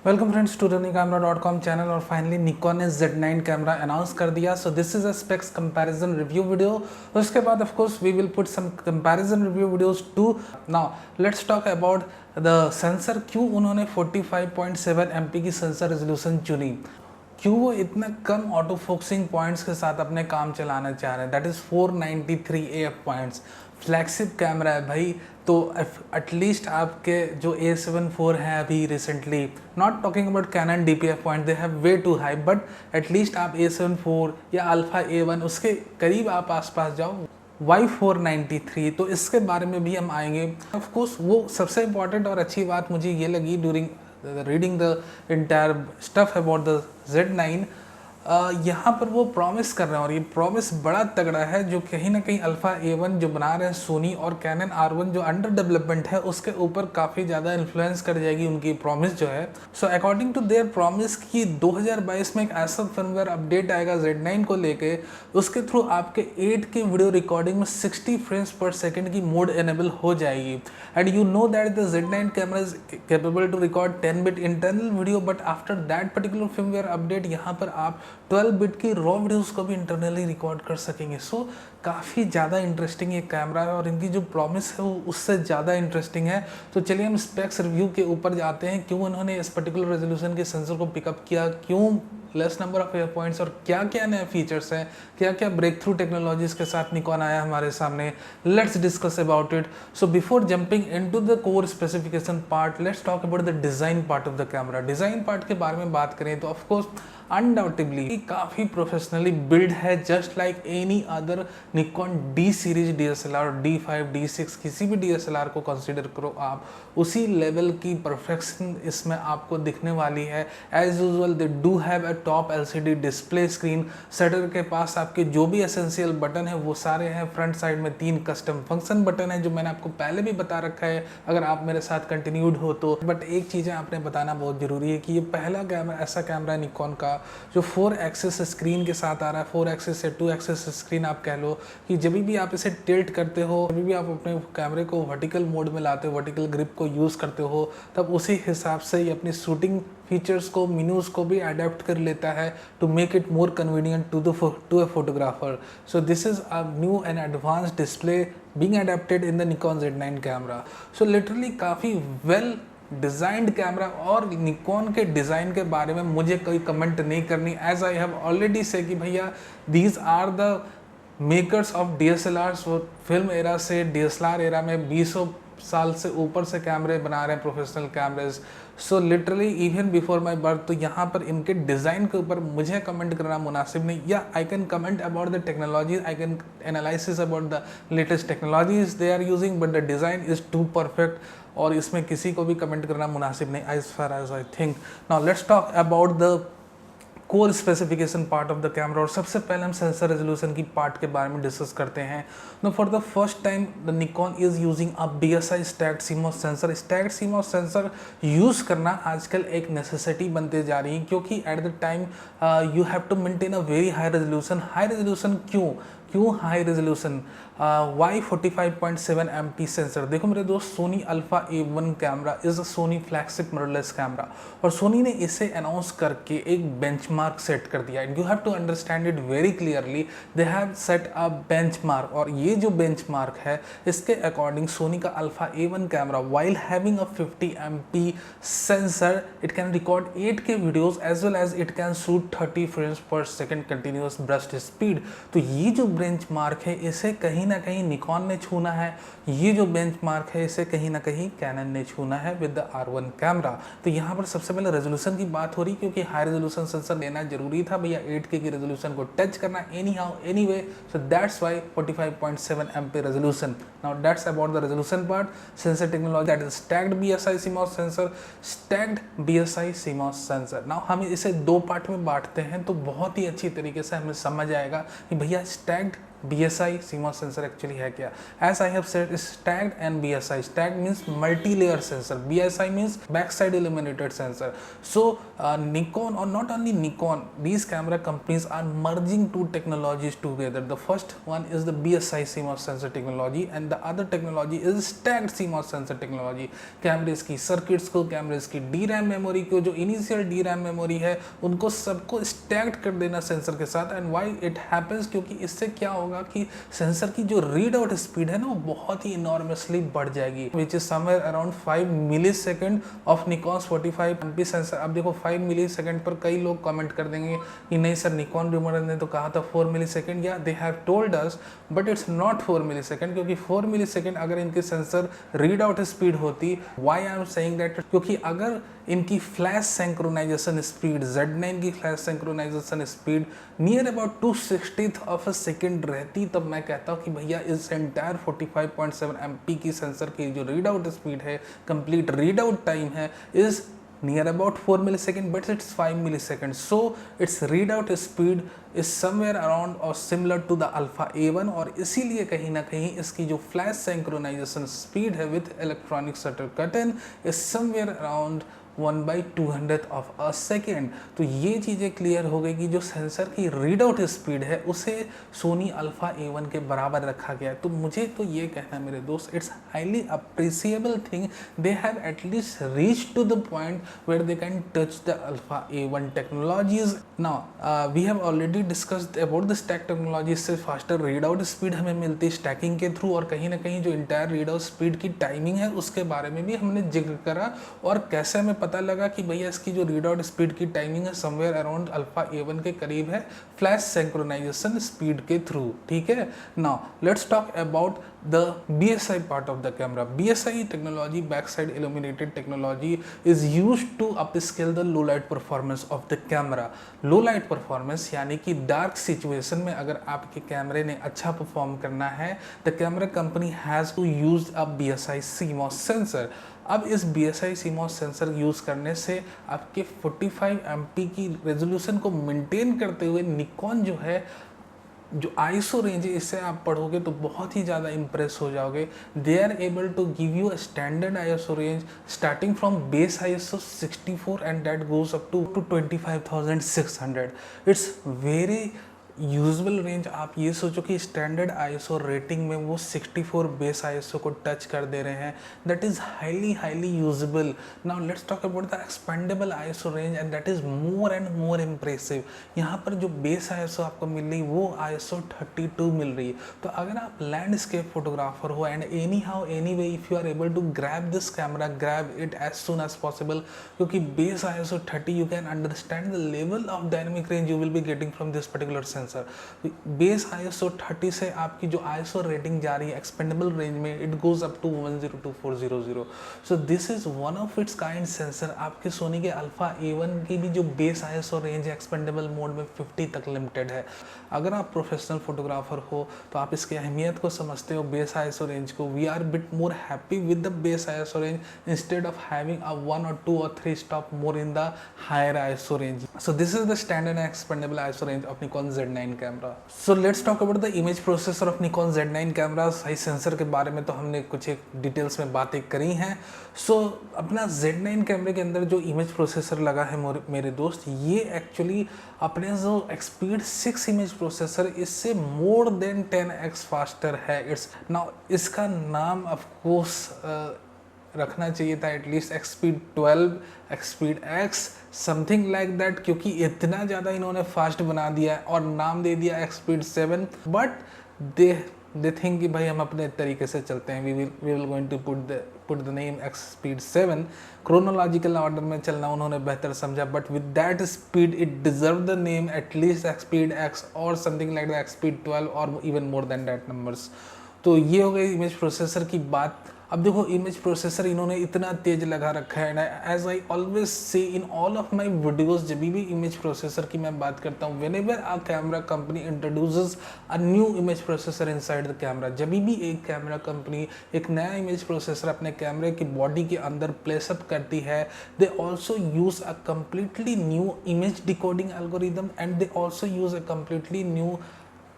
Welcome friends to RunnyCamera.com channel. और finally Nikon ने Z9 camera announce कर दिया। So this is a specs comparison review video. उसके बाद of course we will put some comparison review videos too. Now let's talk about the sensor. क्यों उन्होंने 45.7 MP की sensor resolution चुनी, क्यों वो इतना कम ऑटो फोकसिंग पॉइंट्स के साथ अपने काम चलाना चाह रहे हैं। That is 493 AF points. Flagship camera है भाई, तो एटलीस्ट आपके जो A7 IV हैं अभी recently, not talking about Canon DPF point, they have way too high, but at least आप A7 IV या अल्फा A1 उसके करीब आप आसपास जाओ। Y493, तो इसके बारे में भी हम आएंगे। ऑफ कोर्स वो सबसे इंपॉर्टेंट और अच्छी बात मुझे ये लगी during reading the entire stuff about the Z9, यहाँ पर वो प्रॉमिस कर रहे हैं और ये प्रॉमिस बड़ा तगड़ा है, जो कहीं ना कहीं अल्फा A1 जो बना रहे हैं सोनी और कैनन R1 जो अंडर डेवलपमेंट है उसके ऊपर काफ़ी ज़्यादा इन्फ्लुएंस कर जाएगी उनकी प्रॉमिस जो है। So according to their promise कि 2022 में एक ऐसा फर्मवेयर अपडेट आएगा Z9 को लेके, उसके थ्रू आपके 8 की वीडियो रिकॉर्डिंग में 60 फ्रेम्स पर सेकेंड की मोड एनेबल हो जाएगी। And you know that the Z9 camera is capable to record 10-bit internal video, but after that particular firmware update यहाँ पर आप 12-bit की रॉ वीडियोस को भी इंटरनली रिकॉर्ड कर सकेंगे। सो काफ़ी ज़्यादा इंटरेस्टिंग ये कैमरा है और इनकी जो प्रॉमिस है वो उससे ज़्यादा इंटरेस्टिंग है। तो चलिए हम स्पेक्स रिव्यू के ऊपर जाते हैं। क्यों उन्होंने इस पर्टिकुलर रेजोल्यूशन के सेंसर को पिकअप किया, क्यों less number of air points, और क्या क्या नए फीचर्स हैं, क्या क्या ब्रेक थ्रू टेक्नोलॉजीज के साथ निकॉन आया हमारे सामने। Let's discuss about it. So before jumping into the core specification part, let's talk about the design part of the camera. Design part के बारे में बात करें तो ऑफकोर्स अनडाउटेबली काफ़ी प्रोफेशनली बिल्ड है, just like any other Nikon D series DSLR, D5, D6, किसी भी DSLR को कंसीडर करो आप, उसी लेवल की परफेक्शन इसमें आपको दिखने वाली है। As usual they do have a top LCD display screen. Shutter के पास आपके जो भी एसेंशियल बटन है वो सारे हैं। फ्रंट साइड में 3 कस्टम फंक्शन बटन है जो मैंने आपको पहले भी बता रखा है अगर आप मेरे साथ कंटिन्यूड हो तो। बट एक चीज़ें आपने बताना बहुत ज़रूरी है कि ये पहला कैमरा ऐसा कैमरा है निकॉन का जो 4 एक्सिस स्क्रीन के साथ आ रहा है। 4 एक्सिस से 2 एक्सिस स्क्रीन आप कह लो कि जब भी आप इसे टिल्ट करते हो, जब भी आप अपने कैमरे को वर्टिकल मोड में लाते हो, वर्टिकल ग्रिप को यूज़ करते हो, तब उसी हिसाब से ये अपनी शूटिंग फीचर्स को, मेनूज को भी अडेप्ट कर लेता है to make it more convenient to a photographer. So this is a new and advance display being adapted in the Nikon Z9 camera. So literally काफ़ी वेल डिज़ाइंड कैमरा। और Nikon के design के बारे में मुझे कोई कमेंट नहीं करनी, एज आई हैव ऑलरेडी से कि भैया these are the makers of DSLRs। वो फिल्म एरा से DSLR एरा में 20 साल से ऊपर से कैमरे बना रहे हैं, professional cameras. So literally even before my birth, तो यहाँ पर इनके डिज़ाइन के ऊपर मुझे कमेंट करना मुनासिब नहीं। या I can comment about the technologies, I can analysis about the latest technologies they are using, but the design is too perfect और इसमें किसी को भी कमेंट करना मुनासिब नहीं as far as I think. Now let's talk about the core specification part of the camera. और सबसे पहले हम सेंसर रेजोल्यूशन की पार्ट के बारे में डिस्कस करते हैं। Now for the first time the Nikon is using a BSI stacked CMOS sensor. Stacked CMOS sensor use करना आजकल एक नेसेसिटी बनते जा रही है, क्योंकि at the time you have to maintain a very high resolution. High resolution क्यों high resolution? Y45.7 MP sensor. देखो मेरे दोस्त, Sony alpha A1 camera is a Sony flagship mirrorless camera, और सोनी ने इसे अनाउंस करके एक बेंचमार्क सेट कर दिया। And you have to understand it very clearly, they have set a benchmark. और ये जो बेंचमार्क है इसके अकॉर्डिंग सोनी का alpha A1 camera while having a 50 MP sensor, it can record 8K videos as well as it can shoot 30 frames per second continuous burst speed. तो ये जो benchmark है इसे कहीं ना कहीं निकॉन ने छूना है, ये जो बेंचमार्क है इसे कहीं ना कहीं कैनन ने छूना है विद द R1 कैमरा। तो यहाँ पर सबसे पहले रेजोल्यूशन की बात हो रही, क्योंकि हाई रेजोल्यूशन सेंसर लेना जरूरी था भैया, 8K की रेजोल्यूशन को टच करना any how any way. So that's why 45.7 MP resolution. Now that's about the resolution part. Sensor technology that is stacked BSI CMOS sensor, stacked BSI CMOS sensor. Now हम इसे 2 part में बांटते हैं तो बहुत ही अच्छी तरीके से हमें समझ आएगा कि भैया stacked BSI CMOS sensor actually है क्या? As I have said, stacked and BSI. Stacked means multi-layer sensor. BSI means backside illuminated sensor. So Nikon, or not only Nikon, these camera companies are merging two technologies together. The first one is the BSI CMOS sensor technology and the other technology is stacked CMOS sensor technology. कैमरेज की circuits को, कैमरेज की DRAM memory को, जो initial DRAM memory है उनको सबको stacked कर देना सेंसर के साथ. एंड व्हाई इट हैपेंस, क्योंकि इससे क्या होगा कि सेंसर की जो रीड आउट स्पीड है ना वो बहुत ही इनॉर्मसली बढ़ जाएगी, which is somewhere around 5 millisecond of Nikon 45 MP sensor. अब देखो 5 मिली सेकेंड पर कई लोग कमेंट कर देंगे कि नहीं सर निकॉन रूमर ने तो कहा था 4 मिली सेकेंड. या they have told us but it's not 4 millisecond, क्योंकि 4 मिली सेकेंड अगर इनके सेंसर रीड आउट स्पीड होती, why I am saying that, क्योंकि अगर इनकी फ्लैश सिंक्रोनाइजेशन स्पीड Z9 की flash synchronization speed near about 2/60th of a second रहती, तब मैं कहता हूँ कि भैया इस एंटायर 45.7 MP की सेंसर की जो रीड आउट स्पीड है, कंप्लीट रीड आउट टाइम है, is near about 4 millisecond, but it's 5 milliseconds. So its readout speed is somewhere around or similar to the Alpha A1, और इसीलिए कहीं ना कहीं इसकी जो फ्लैश सिंक्रोनाइजेशन स्पीड है with electronic shutter curtain is somewhere around 1/200th of a second. तो ये चीज़ें क्लियर हो गई कि जो सेंसर की रीड आउट स्पीड है उसे सोनी अल्फा A1 के बराबर रखा गया है. तो मुझे तो ये कहना है मेरे दोस्त, it's highly appreciable thing they have at least reach to the point where they can touch the alpha A1 technologies. Now we have already discussed about the stack technology. इससे फास्टर रीड आउट स्पीड हमें मिलती है stacking के through, और कहीं ना कहीं जो इंटायर रीड आउट स्पीड की टाइमिंग है उसके बारे में भी हमने जिक्र करा, और कैसे हमें पता लगा कि भैया इसकी जो रीड आउट स्पीड की टाइमिंग है समवेयर अराउंड अल्फा A1 के करीब है फ्लैश सिंक्रोनाइजेशन स्पीड के थ्रू. ठीक है. Now let's talk about the BSI part of the camera. BSI technology, back side illuminated technology, is used to upscale the low light performance of the camera. Low light performance यानी कि dark situation में अगर आपके कैमरे ने अच्छा perform करना है, the camera company has to use a BSI CMOS sensor. अब इस BSI CMOS सेंसर यूज़ करने से आपके 45 MP की रेजोल्यूशन को मेंटेन करते हुए निकॉन जो है, जो ISO रेंज है, इससे आप पढ़ोगे तो बहुत ही ज़्यादा इम्प्रेस हो जाओगे. They are able to give you a standard ISO range starting from base ISO 64 and that goes up to 25,600. It's very usual range. आप ये सोचो कि स्टैंडर्ड ISO रेटिंग में वो 64 बेस ISO को टच कर दे रहे हैं. That is highly usable. Now let's talk about the expandable ISO range and that is more and more impressive. यहाँ पर जो बेस ISO आपको मिल रही वो ISO 32 मिल रही है. तो अगर आप लैंडस्केप फोटोग्राफर हो and anyhow anyway if you are able to grab this camera, grab it as soon as possible, क्योंकि base ISO 30 you can understand the level of dynamic range you will be getting from this particular sensor. Base ISO 30 से आपकी जो ISO rating जा रही है expandable range में, it goes up to 102400. So this is one of its kind sensor. आपके Sony के alpha A1 की भी जो बेस ISO रेंज है एक्सपेंडेबल मोड में 50 तक लिमिटेड है. अगर आप प्रोफेशनल फोटोग्राफर हो तो आप इसकी अहमियत को समझते हो बेस ISO रेंज को. We are bit more happy with the base ISO range instead of having a 1 or 2 or 3 stop more in the higher ISO range. So this is the standard and expandable ISO range of Nikon Z9 camera. So let's talk about the image processor of Nikon Z9 camera. High sensor के बारे में तो हमने कुछ एक details में बातें करी हैं. सो अपना Z9 कैमरे के अंदर जो इमेज प्रोसेसर लगा है मेरे दोस्त, ये एक्चुअली अपने जो एक्सपीड 6 इमेज प्रोसेसर इससे मोर देन 10x फास्टर है. इट्स नाउ इसका नाम ऑफ कोर्स रखना चाहिए था at least Expeed 12, Expeed X, something like that, क्योंकि इतना ज़्यादा इन्होंने फास्ट बना दिया है और नाम दे दिया एक्सपीड 7. बट दे थिंक कि भाई हम अपने तरीके से चलते हैं. We will going to put the name expeed 7. Chronological order में चलना उन्होंने बेहतर समझा, but with that speed it deserve the name at least expeed X और समथिंग लाइक द एक्सपीड 12 और even more than that numbers. तो ये हो गई इमेज प्रोसेसर की बात. अब देखो इमेज प्रोसेसर इन्होंने इतना तेज लगा रखा है. As I always say in all of my videos, जब भी इमेज प्रोसेसर की मैं बात करता हूँ, whenever a camera company introduces a new image processor inside the camera, जब भी एक कैमरा कंपनी एक नया इमेज प्रोसेसर अपने कैमरे की बॉडी के अंदर प्लेसअप करती है, they also use a completely new image decoding algorithm and they also use a completely new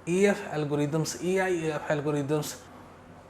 AF algorithms, AI AF algorithms.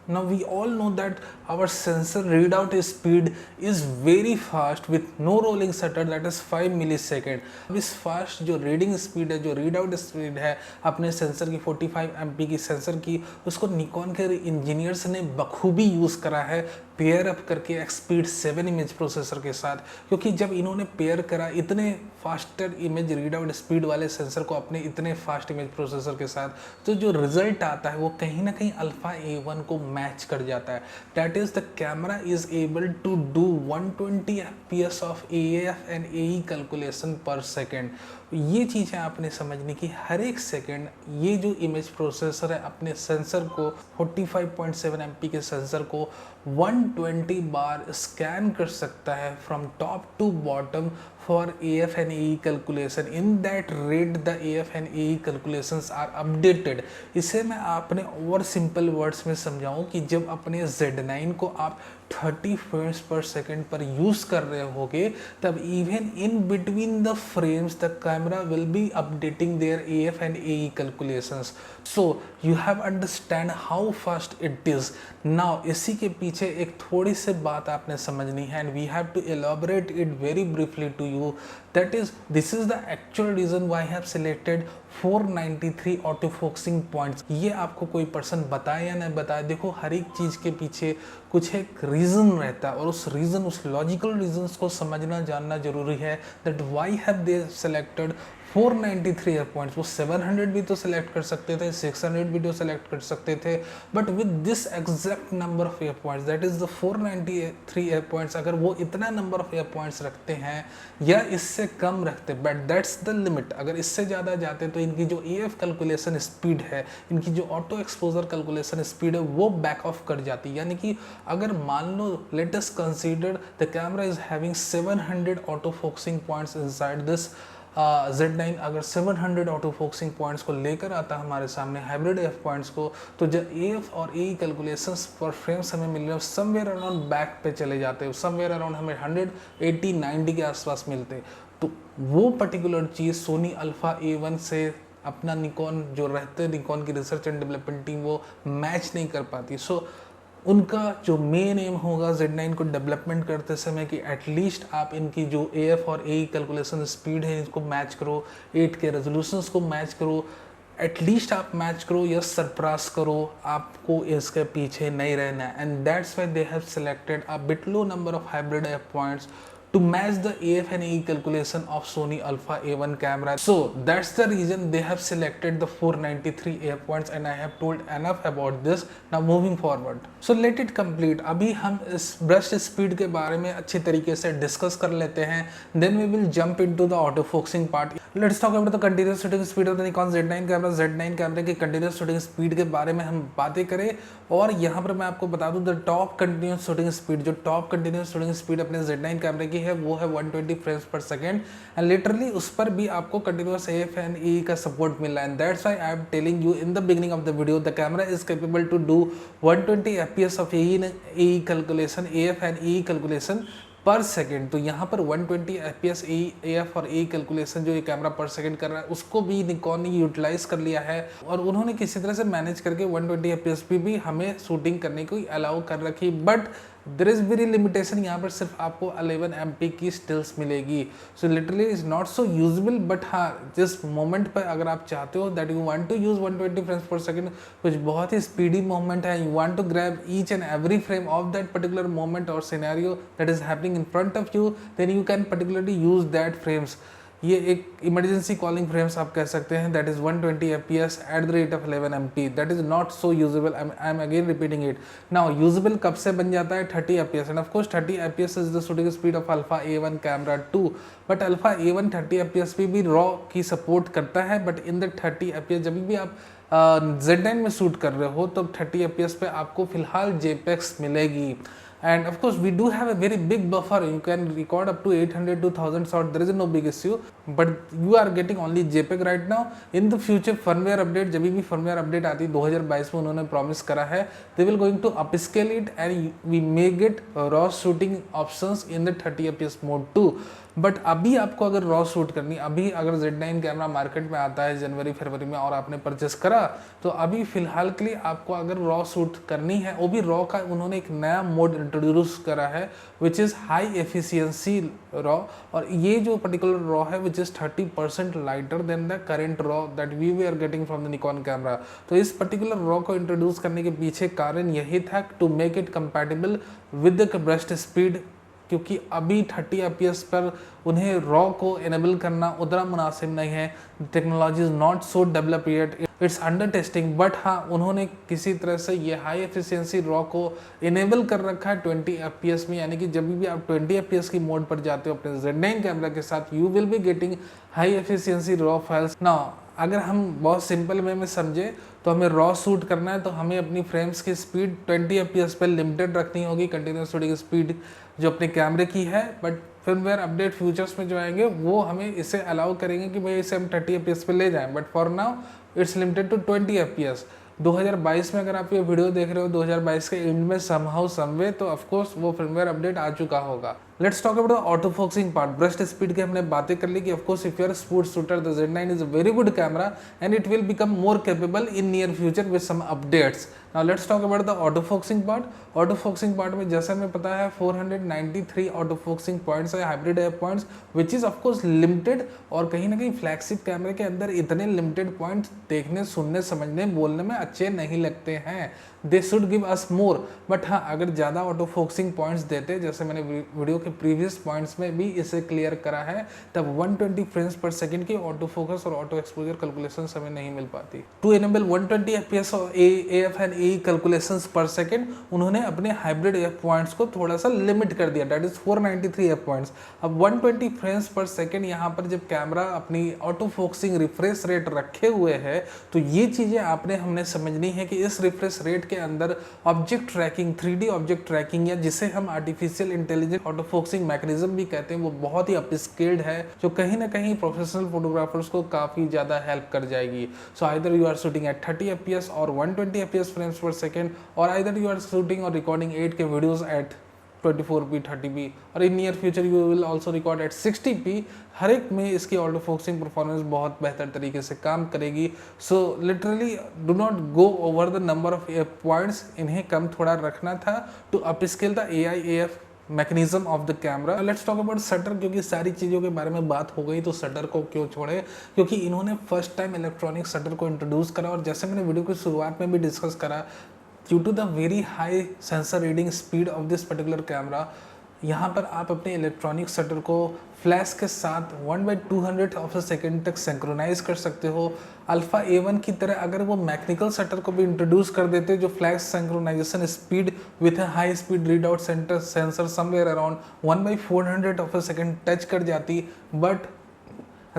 Now we all know that our sensor readout speed is very fast with no rolling shutter, that is 5 millisecond. अब इस fast जो reading speed है, जो read out speed है अपने sensor की 45 MP की sensor की, उसको निकॉन के इंजीनियर्स ने बखूबी यूज़ करा है पेयर अप करके एक्सपीड 7 इमेज प्रोसेसर के साथ। क्योंकि जब इन्होंने पेयर करा इतने faster image read out speed वाले सेंसर को अपने इतने फास्ट इमेज प्रोसेसर के साथ, तो जो रिजल्ट आता है वो कहीं ना कहीं अल्फा A1 को मैच कर जाता है। That is the camera is able to do 120 FPS of AF and AE calculation per second. ये चीज़ें आपने समझनी कि हर एक सेकेंड ये जो इमेज प्रोसेसर है अपने सेंसर को 45.7 MP के सेंसर को 120 बार स्कैन कर सकता है from top to bottom for AF and AE calculation. In that rate the AF and AE calculations are updated. इसे मैं अपने और सिंपल वर्ड्स में समझाऊं कि जब अपने Z9 को आप 30 frames per second पर यूज़ कर रहे होगे, तब even in between the frames the camera will be updating their AF and AE calculations. So you have understand how fast it is. Now इसी के पीछे एक थोड़ी सी बात आपने समझनी है and we have to elaborate it very briefly to you. That is, this is the actual reason why I have selected 493 auto focusing points. ये आपको कोई पर्सन बताए या नहीं बताए, देखो हर एक चीज़ के पीछे कुछ एक रीज़न रहता है और उस रीज़न, उस लॉजिकल रीजंस को समझना जानना जरूरी है। That why have they selected 493 air points. वो 700 भी तो सिलेक्ट कर सकते थे, 600 भी तो सिलेक्ट कर सकते थे, but with this exact number of air points, that is the 493 air points. अगर वो इतना नंबर ऑफ एयर पॉइंट्स रखते हैं या इससे कम रखते, बट दैट्स द लिमिट। अगर इससे ज़्यादा जाते तो इनकी जो AF कैलकुलेशन स्पीड है, इनकी जो ऑटो एक्सपोजर कैलकुलेशन स्पीड है, वो बैक ऑफ कर जाती। यानी कि अगर मान लो let us consider the camera is having 700 auto focusing points inside this Z9, अगर 700 ऑटो फोकसिंग पॉइंट्स को लेकर आता है हमारे सामने हाइब्रिड AF पॉइंट्स को, तो जब AF और AE कैलकुलेशंस पर फ्रेम्स हमें मिल रहे हैं समवेयर अराउंड बैक पे चले जाते हैं, समवेयर अराउंड हमें 180-90 के आसपास मिलते हैं। तो वो पर्टिकुलर चीज़ सोनी अल्फा A1 से अपना निकॉन जो रहते हैं, निकॉन की रिसर्च एंड डेवलपमेंट टीम, वो मैच नहीं कर पाती। सो उनका जो मेन एम होगा Z9 को डेवलपमेंट करते समय कि एटलीस्ट आप इनकी जो AF और AE कैलकुलेशन स्पीड है इसको मैच करो, 8K रेजोल्यूशंस को मैच करो, एटलीस्ट आप मैच करो या सरपास करो, आपको इसके पीछे नहीं रहना है। And that's why they have selected a bit low number of hybrid AF points to match the AF and AE calculation of Sony Alpha A1 camera. So that's the reason they have selected the 493 AF points, and I have told enough about this. Now moving forward, so let it complete. अभी हम इस brush speed के बारे में अच्छी तरीके से discuss कर लेते हैं, then we will jump into the auto focusing part. Let's talk about the continuous shooting speed of the Nikon Z9 camera. Z9 कैमरे की continuous shooting speed के बारे में हम बातें करें, और यहाँ पर मैं आपको बता दूं the top continuous shooting speed, जो टॉप कंटिन्यूस शूटिंग स्पीड अपने Z9 कैमरे की है वो है 120 frames per second, and literally उस पर भी आपको कंटिन्यूस AF एंड AE का सपोर्ट मिल रहा है। And that's why I am telling you in the beginning of the video the camera is capable to do 120 FPS of AE calculation, AF and AE calculation per second. तो यहाँ पर 120 FPS AF और AE calculation जो ये camera पर second कर रहा है उसको भी निकॉन ने यूटिलाइज कर लिया है, और उन्होंने किसी तरह से मैनेज करके 120 FPS पे भी हमें शूटिंग करने को अलाउ कर रखी। But there is very limitation, यहाँ पर सिर्फ आपको 11 MP की स्टिल्स मिलेगी। So literally is not so usable, but हाँ जिस मोमेंट पर अगर आप चाहते हो that you want to use 120 frames per second, कुछ बहुत ही स्पीडी मोमेंट है, you want to grab each and every frame of that particular moment और scenario that is happening in front of you, then you can particularly use that frames. ये एक emergency calling frames आप कह सकते हैं, that is 120 FPS at the rate of 11 MP, that is not so usable. I am again repeating it now. Usable कब से बन जाता है? 30 FPS, end of course 30 FPS is the shooting speed of alpha A1 camera 2, but alpha A1 30 FPS पे भी raw की support करता है, बट इन द 30 FPS जब भी आप Z9 में शूट कर रहे हो तब 30 FPS पे आपको फिलहाल JPEGs मिलेगी। And of course we do have a very big buffer, you can record up to 800 to 1000 shot, there is no big issue, but you are getting only JPEG right now. In the future firmware update, जब भी firmware update आती है 2022 में उन्होंने promise करा है, they will going to upscale it and we may get raw shooting options in the 30 FPS mode too. But अभी आपको अगर रॉ शूट करनी, अभी अगर Z9 कैमरा मार्केट में आता है जनवरी फरवरी में और आपने परचेस करा, तो अभी फिलहाल के लिए आपको अगर रॉ शूट करनी है, वो भी रॉ का उन्होंने एक नया मोड इंट्रोड्यूस करा है which is high efficiency raw, और ये जो पर्टिकुलर रॉ है which is 30% lighter than the current raw that we are getting from the Nikon camera. तो इस पर्टिकुलर रॉ को इंट्रोड्यूस करने के पीछे कारण यही था to make it compatible with the burst speed, क्योंकि अभी 30 fps पर उन्हें रॉ को इनेबल करना उतना मुनासिब नहीं है। Technology is not so develop yet, it's under testing, but हाँ उन्होंने किसी तरह से ये हाई एफिशिएंसी रॉ को इनेबल कर रखा है 20 fps में, यानी कि जब भी आप 20 fps की मोड पर जाते हो अपने Z9 कैमरा के साथ, you will be getting high efficiency raw files. Now अगर हम बहुत सिंपल वे में समझे तो हमें रॉ शूट करना है तो हमें अपनी फ्रेम्स की स्पीड 20 fps पर लिमिटेड रखनी होगी, कंटिन्यूस शूटिंग की स्पीड जो अपने कैमरे की है। बट फिल्मवेयर अपडेट फ्यूचर्स में जो आएंगे वो हमें इसे अलाउ करेंगे कि भाई इसे हम 30 fps पे ले जाएं, but for now it's limited to 20 fps। 2022 में अगर आप ये वीडियो देख रहे हो 2022 के एंड में समहाउ समवे, तो ऑफकोर्स वो फिल्मवेयर अपडेट आ चुका होगा। Let's talk about the auto focusing part. Burst speed की हमने बातें कर ली कि of course if you are sports shooter the Z9 is a very good camera and it will become more capable in near future with some updates. Now let's talk about the auto focusing part. Auto focusing part में जैसा हमें पता है 493 auto focusing points है, hybrid F points which is of course limited, और कहीं ना कहीं फ्लैगशिप कैमरे के अंदर इतने लिमिटेड पॉइंट्स देखने, सुनने, समझने, बोलने में अच्छे नहीं लगते हैं। They should give us more, but हाँ अगर ज़्यादा ऑटो फोकसिंग पॉइंट्स देते, जैसे मैंने वीडियो के प्रीवियस पॉइंट्स में भी इसे क्लियर करा है, तब 120 फ्रेम्स पर सेकंड की ऑटो फोकस और ऑटो एक्सपोजर कैलकुलेशन हमें नहीं मिल पाती। टू एनेबल 120 fps और AF एंड AE कैलकुलेशंस पर सेकंड, उन्होंने अपने हाइब्रिड एफ पॉइंट्स को थोड़ा सा लिमिट कर दिया, दैट इज 493 एफ पॉइंट्स। अब 120 फ्रेम्स पर सेकंड यहाँ पर जब कैमरा अपनी ऑटो फोकसिंग रिफ्रेश रेट रखे हुए है, तो ये चीज़ें आपने हमने समझनी है कि इस रिफ्रेश रेट के अंदर object tracking, 3D object tracking, या जिसे हम artificial intelligent auto focusing mechanism भी कहते हैं, वो बहुत ही अपस्केल्ड है, जो कहीं ना कहीं प्रोफेशनल फोटोग्राफर्स को काफ़ी ज़्यादा हेल्प कर जाएगी। So either you are shooting at 30 fps और 120 fps फ्रेम्स पर सेकेंड, और आइदर यू आर शूटिंग और recording 8K videos at 24p 30p, और in near future you will also record at 60p। हर एक में इसकी ऑटो फोकसिंग परफॉर्मेंस बहुत बेहतर तरीके से काम करेगी। So literally do not go over the number of points, इन्हें कम थोड़ा रखना था to upscale the AI/AF mechanism of the camera. Let's talk about shutter, क्योंकि सारी चीज़ों के बारे में बात हो गई तो शटर को क्यों छोड़े, क्योंकि इन्होंने फर्स्ट टाइम इलेक्ट्रॉनिक शटर को इंट्रोड्यूस करा, और जैसे मैंने वीडियो की शुरुआत में भी डिस्कस करा, due to the very high sensor reading speed of this particular camera, यहाँ पर आप अपने इलेक्ट्रॉनिक शटर को फ्लैश के साथ 1/200 ऑफ अ सेकेंड तक सिंक्रोनाइज कर सकते हो। अल्फा A1 की तरह अगर वो मैकेनिकल शटर को भी इंट्रोड्यूस कर देते जो flash synchronization speed with a high speed read out sensor somewhere around 1/400 of a second touch कर जाती, but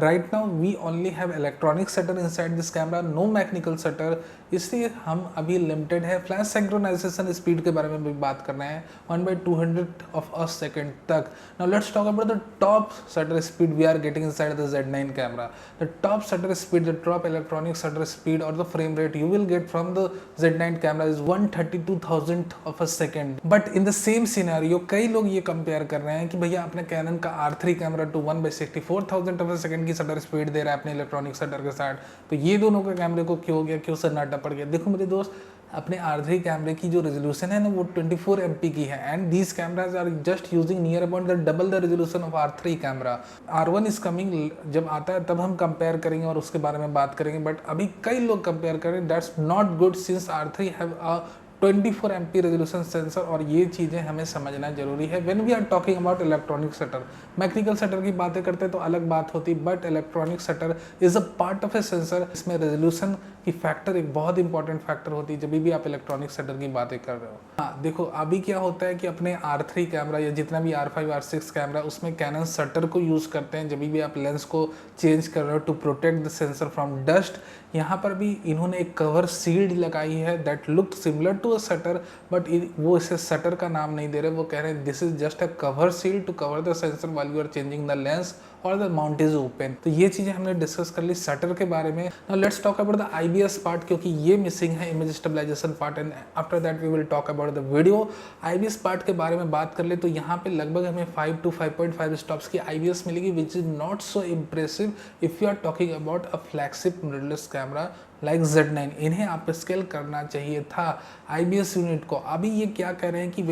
right now we only have electronic shutter inside this camera, no mechanical shutter, इसलिए हम अभी limited है। Flash synchronization speed के बारे में भी बात कर रहे हैं 1/200 ऑफ अ सेकेंड तक। Now let's talk about the top shutter speed we are getting inside the Z9 camera. The top shutter speed, the top electronic shutter speed और the frame rate you will get from the Z9 camera is 132,000 of a second. But in the same scenario कई लोग ये compare कर रहे हैं कि भैया अपने कैनन का R3 camera to 1/64,000 of a second की शटर स्पीड दे रहा है अपने इलेक्ट्रॉनिक शटर के साथ, तो ये दोनों के कैमरे को क्यों हो गया, क्यों सन्नाटा पड़ गया। देखो मेरे दोस्त, अपने R3 कैमरे की जो रेजोल्यूशन है ना वो 24 MP की है, and these cameras are just using near about the double the resolution of R3 camera. R1 is coming, जब आता है तब हम कंपेयर करेंगे और उसके बारे में बात करेंगे, बट अभी कई लोग कंपेयर करें, that's not good since R3 have a 24 MP resolution sensor, और ये चीज़ें हमें समझना जरूरी है when we are talking about electronic shutter. Mechanical shutter की बातें करते तो अलग बात होती, but electronic shutter is a part of a sensor. इसमें रेजोल्यूशन की फैक्टर एक बहुत इंपॉर्टेंट फैक्टर होती है जब भी आप इलेक्ट्रॉनिक शटर की बातें कर रहे हो। हाँ देखो, अभी क्या होता है कि अपने R3 कैमरा या जितना भी R5 R6 कैमरा, उसमें कैनन शटर को यूज़ करते हैं जब भी आप लेंस को चेंज कर रहे हो to protect the sensor from dust. यहाँ पर भी इन्होंने एक कवर शील्ड लगाई है that look similar to a shutter, but वो इसे शटर का नाम नहीं दे रहे, वो कह रहे हैं this is just a cover seal to cover the sensor while you are changing the lens और द माउंट इज ओपन। तो ये चीजें हमने डिस्कस कर ली शटर के बारे में। Now let's talk about the IBS part, क्योंकि ये मिसिंग है image stabilization part, and after that we will talk about the video. IBS part के बारे में बात कर ले तो यहाँ पे लगभग हमें 5 to 5.5 स्टॉप्स की IBS मिलेगी, which is not so impressive if you are talking about a flagship mirrorless camera like Z9। इन्हें आप स्केल करना चाहिए था IBS यूनिट को। अभी ये क्या कह रहे हैं कि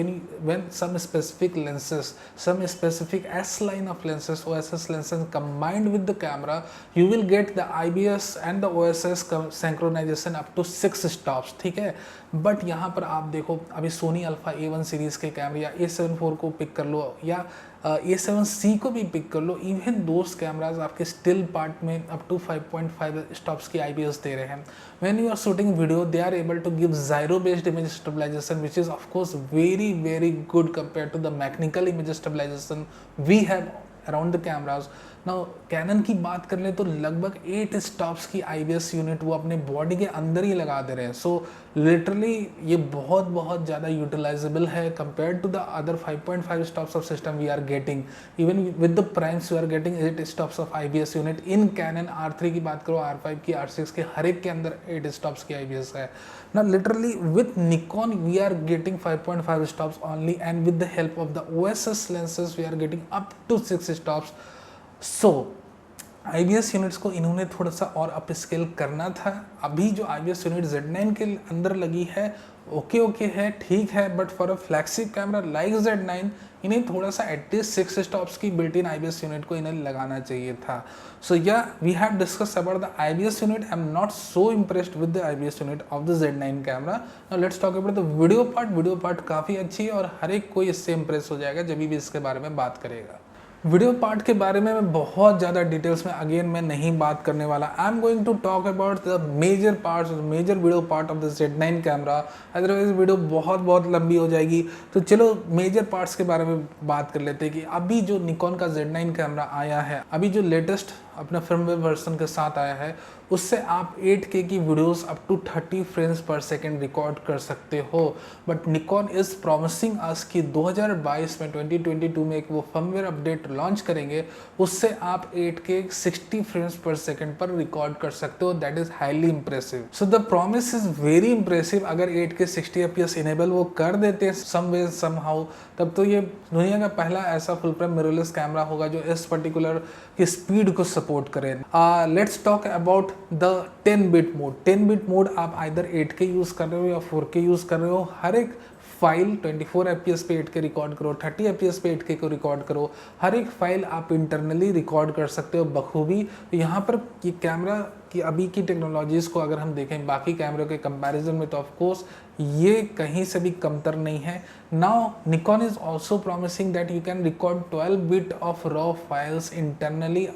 when some specific lenses, some specific S line of lenses, OSS lenses combined with the camera, you will get the IBS and the OSS synchronization up to 6 stops, ठीक है। बट यहाँ पर आप देखो अभी सोनी अल्फा A1 सीरीज के कैमरे या A7 IV को पिक कर लो या A7C को भी पिक कर लो, इवन दोस्त कैमराज आपके स्टिल पार्ट में अप टू 5.5 स्टॉप्स की IBS दे रहे हैं। When you are shooting video they are able to give gyro based image stabilization which is of course very very good compare to the mechanical image stabilization we have around the cameras. Now Canon की बात कर ले तो लगभग 8 stops की IBS unit वो अपने body के अंदर ही लगा दे रहे हैं। सो लिटरली ये बहुत ज़्यादा यूटिलाइजेबल है compare to the other 5.5 stops of system we are getting. Even with the primes we are getting 8 stops of IBS unit in Canon. R3 की बात करो, R5 की, R6 के हर एक के अंदर 8 स्टॉप्स की IBS है ना। Literally with Nikon we are getting 5.5 stops only, and with the help of the OSS lenses we are getting up to 6 stops. So IBS units को इन्होंने थोड़ा सा और अप स्केल करना था। अभी जो IBS यूनिट Z9 के अंदर लगी है ओके है, ठीक है, but for a flagship camera like Z9 इन्हें थोड़ा सा एटलीस्ट 6 स्टॉप्स की बिल्ट इन IBS यूनिट को इन्हें लगाना चाहिए था। So yeah we have discuss about the IBS unit. I am not so impressed with the IBS unit of the Z9 camera. Now let's talk about the video part. Video part काफ़ी अच्छी है और हर एक कोई इससे impress हो जाएगा जब भी इसके बारे में बात करेगा। वीडियो पार्ट के बारे में मैं बहुत ज़्यादा डिटेल्स में अगेन मैं नहीं बात करने वाला। I am going to talk about the major parts, major video part of the Z9 camera, otherwise video बहुत लंबी हो जाएगी। तो चलो मेजर पार्ट्स के बारे में बात कर लेते हैं कि अभी जो निकॉन का Z9 कैमरा आया है, अभी जो लेटेस्ट अपना फर्मवेयर वर्जन के साथ आया है, उससे आप 8K की videos up to 30 frames per second record कर सकते हो। बट निकॉन इज प्रॉमिसिंग अस कि 2022 में 2022 में एक वो फर्मवेयर अपडेट लॉन्च करेंगे, उससे आप 8K 60 फ्रेम्स पर सेकेंड पर रिकॉर्ड कर सकते हो। That is highly impressive. So the promise is very impressive. अगर 8K 60 FPS इनेबल वो कर देते हैं सम वे सम हाउ, तब तो ये दुनिया का पहला ऐसा फुल फ्रेम मिररलेस कैमरा होगा जो इस पर्टिकुलर की स्पीड को सपोर्ट करे। Let's talk about the 10-bit mode. 10-bit mode आप आइदर 8K यूज़ कर रहे हो या 4K यूज़ कर रहे हो, हर एक फाइल 24 FPS पे 8K रिकॉर्ड करो, 30 FPS पे 8K को रिकॉर्ड करो, हर एक फाइल आप इंटरनली रिकॉर्ड कर सकते हो बखूबी। यहाँ पर ये कैमरा की अभी की टेक्नोलॉजीज़ को अगर हम देखें बाकी कैमरों के कंपैरिजन में, तो ऑफ कोर्स ये कहीं से भी कमतर नहीं है। Now Nikon is also promising that you can record 12 bit of raw files internally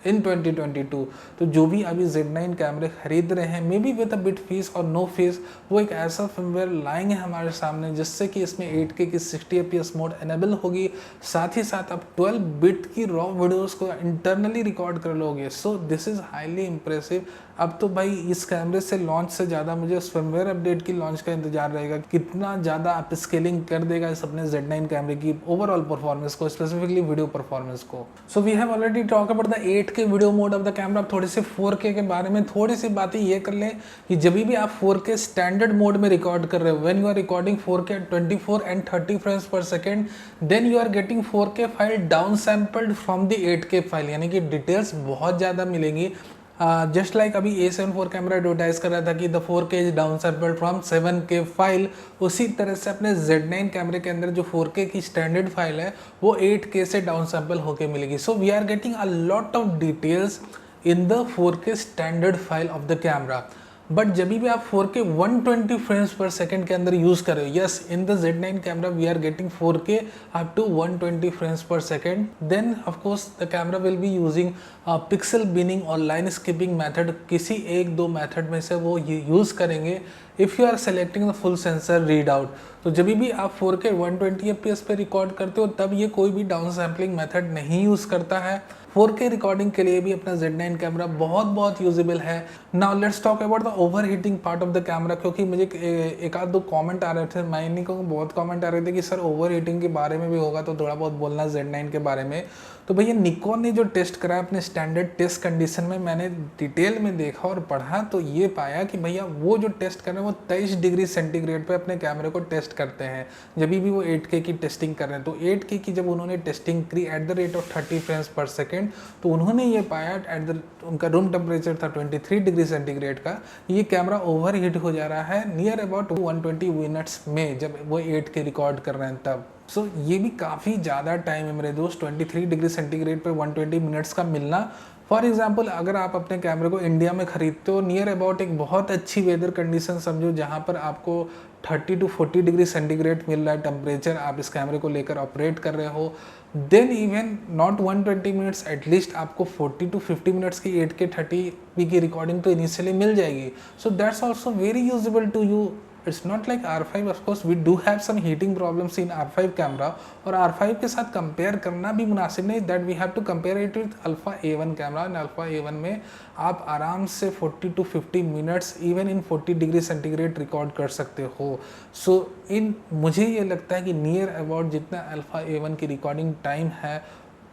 इन 2022। तो जो भी अभी Z9 कैमरे खरीद रहे हैं, may be with a bit fees और नो फीस, वो एक ऐसा फर्मवेयर लाएंगे हमारे सामने जिससे कि इसमें 8K की 60 FPS मोड एनेबल होगी, साथ ही साथ आप 12 बिट की रॉ वीडियोस को इंटरनली रिकॉर्ड कर लोगे। So this is highly impressive. अब तो भाई इस कैमरे से लॉन्च से ज़्यादा मुझे उस फर्मवेयर अपडेट की लॉन्च का इंतजार रहेगा, कितना ज़्यादा अप स्केलिंग कर देगा इस अपने Z9 कैमरे की ओवरऑल परफॉर्मेंस को, स्पेसिफिकली वीडियो परफॉर्मेंस को। So we have already talk about the 8K video mode of the camera. थोड़ी सी 4K के बारे में थोड़ी सी बातें ये कर लें कि जब भी आप 4K स्टैंडर्ड मोड में रिकॉर्ड कर रहे हो, when you are recording 4K 24 and 30 frames per second, then you are getting 4K file down sampled from the 8K file, यानी कि डिटेल्स बहुत ज़्यादा मिलेंगी। जस्ट लाइक अभी A7 IV कैमरा एडवर्टाइज कर रहा था कि the 4K is down sampled from 7K file, उसी तरह से अपने Z9 कैमरे के अंदर जो 4K की स्टैंडर्ड फाइल है वो 8K से डाउन सैम्पल होके मिलेगी। So we are getting a lot of details in the 4K standard file of the camera. But जब भी आप 4K 120 फ्रेम्स पर सेकेंड के अंदर यूज़ कर रहे हो, yes in the Z9 camera we are getting 4K up to 120 frames per second, then of course the camera will be using pixel binning और line skipping method. किसी एक दो method में से वो यूज़ करेंगे if you are selecting the full sensor read out, तो जब भी आप 4K 120 FPS पे रिकॉर्ड करते हो तब ये कोई भी डाउन सैम्पलिंग मेथड नहीं यूज़ करता है। 4K रिकॉर्डिंग के लिए भी अपना Z9 कैमरा बहुत यूजेबल है। Now let's talk about the over heating part of the camera, क्योंकि मुझे एक आध दो कमेंट आ रहे थे, मैंने को बहुत कमेंट आ रहे थे कि सर ओवर हीटिंग के बारे में भी होगा तो थोड़ा बहुत बोलना Z9 के बारे में। तो भैया निकॉन ने जो टेस्ट करा अपने स्टैंडर्ड टेस्ट कंडीशन में, मैंने डिटेल में देखा और पढ़ा तो ये पाया कि भैया वो जो टेस्ट कर रहे हैं वो 23 डिग्री सेंटीग्रेड पे अपने कैमरे को टेस्ट करते हैं जब भी वो 8K की टेस्टिंग कर रहे हैं। तो 8K की जब उन्होंने टेस्टिंग करी at the rate of 30 frames per second, तो उन्होंने ये पाया उनका रूम टेम्परेचर था 23 डिग्री सेंटीग्रेड का, ये कैमरा ओवर हीट हो जा रहा है नियर अबाउट 120 मिनट्स में जब वो 8K रिकॉर्ड कर रहे हैं तब। सो ये भी काफ़ी ज़्यादा टाइम है मेरे दोस्त, 23 डिग्री सेंटीग्रेड पे 120 मिनट्स का मिलना। फॉर एग्जाम्पल अगर आप अपने कैमरे को इंडिया में ख़रीदते हो नियर अबाउट एक बहुत अच्छी वेदर कंडीशन समझो जहाँ पर आपको 30 to 40 डिग्री सेंटीग्रेड मिल रहा है टेम्परेचर, आप इस कैमरे को लेकर ऑपरेट कर रहे हो, then even not 120 minutes, at least आपको 40 to 50 मिनट्स की 8K 30p की रिकॉर्डिंग तो इनिशियली मिल जाएगी। So that's also very usable to you. It's not like R5, of course we do have some heating problems in R5 camera, और R5 के साथ compare करना भी मुनासिब नहीं, that we have to compare it with alpha A1 camera. And alpha A1 में आप आराम से 40 to 50 minutes even in 40 degree centigrade record कर सकते हो। सो मुझे ये लगता है कि नियर अबाउट जितना अल्फा A1 की रिकॉर्डिंग टाइम है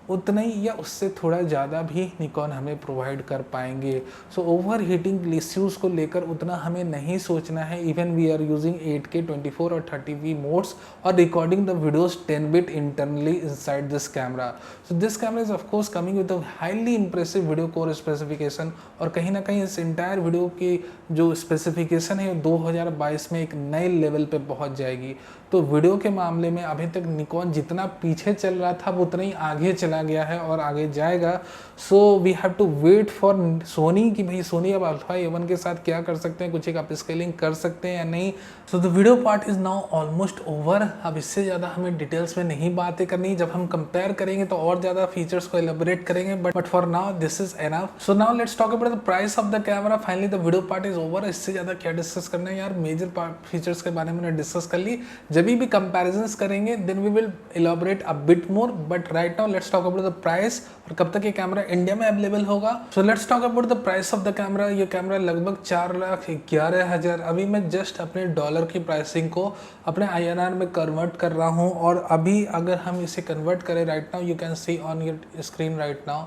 उतना ही या उससे थोड़ा ज़्यादा भी निकॉन हमें प्रोवाइड कर पाएंगे। सो ओवर हीटिंग इश्यूज़ को लेकर उतना हमें नहीं सोचना है। Even we are using 8K 24 और 30V मोड्स और recording the videos 10 bit internally inside this camera. So this camera is of course coming with a highly impressive video core specification, और कहीं ना कहीं इस इंटायर वीडियो की जो specification है 2022 में एक नए लेवल पे पहुंच जाएगी। तो वीडियो के मामले में अभी तक निकॉन जितना पीछे चल रहा था वो उतना ही आगे चला गया है और आगे जाएगा। So we have to wait for Sony कि भाई सोनी अब अल्फा A1 के साथ क्या कर सकते हैं, कुछ एक अप स्केलिंग कर सकते हैं या नहीं। So the video part is now almost over. अब इससे ज़्यादा हमें डिटेल्स में नहीं बातें करनी, जब हम कंपेयर करेंगे तो और ज़्यादा फीचर्स को एलिब्रेट करेंगे, but for now this is enough. So now let's talk about the price of the camera. Finally the video part is over. इससे ज़्यादा क्या डिस्कस करना है यार, मेजर फीचर्स के बारे में डिस्कस कर ली। जब भी कंपैरिजंस करेंगे then we will elaborate a bit more, but right now let's talk about the price और कब तक ये कैमरा इंडिया में अवेलेबल होगा। So let's talk about the price of the camera. ये कैमरा लगभग 4,11,000, अभी मैं जस्ट अपने डॉलर की प्राइसिंग को अपने INR में कन्वर्ट कर रहा हूँ, और अभी अगर हम इसे कन्वर्ट करें right now, you can see on your screen right now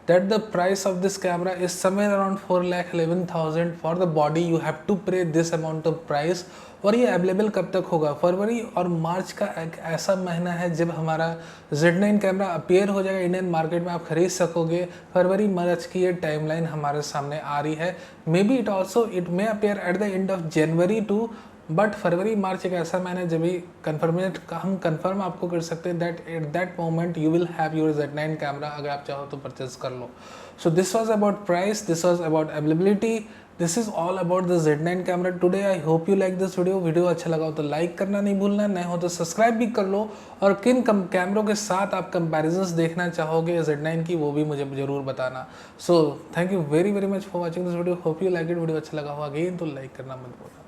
that the price of this camera is somewhere around 4,11,000 for the body. You have to pay this amount of price। और ये available कब तक होगा? फरवरी और मार्च का एक ऐसा महीना है जब हमारा Z9 कैमरा अपीयर हो जाएगा इंडियन मार्केट में, आप खरीद सकोगे। फरवरी मार्च की ये टाइमलाइन हमारे सामने आ रही है। Maybe it may appear at the end of January too, but फरवरी मार्च एक ऐसा महीना जब भी हम कंफर्म आपको कर सकते हैं that at that moment you will have your Z9 camera, अगर आप चाहो तो परचेज कर लो। So this was about price, this was about availability, this is all about the Z9 camera today. I hope you like this video अच्छा लगा हो तो लाइक करना नहीं भूलना, नए हो तो सब्सक्राइब भी कर लो, और किन कैमरों के साथ आप कंपैरिजंस देखना चाहोगे Z9 की वो भी मुझे ज़रूर बताना। So thank you very much for watching this video, hope you like it. Video अच्छा लगा हो अगेन तो लाइक करना मत भूलना।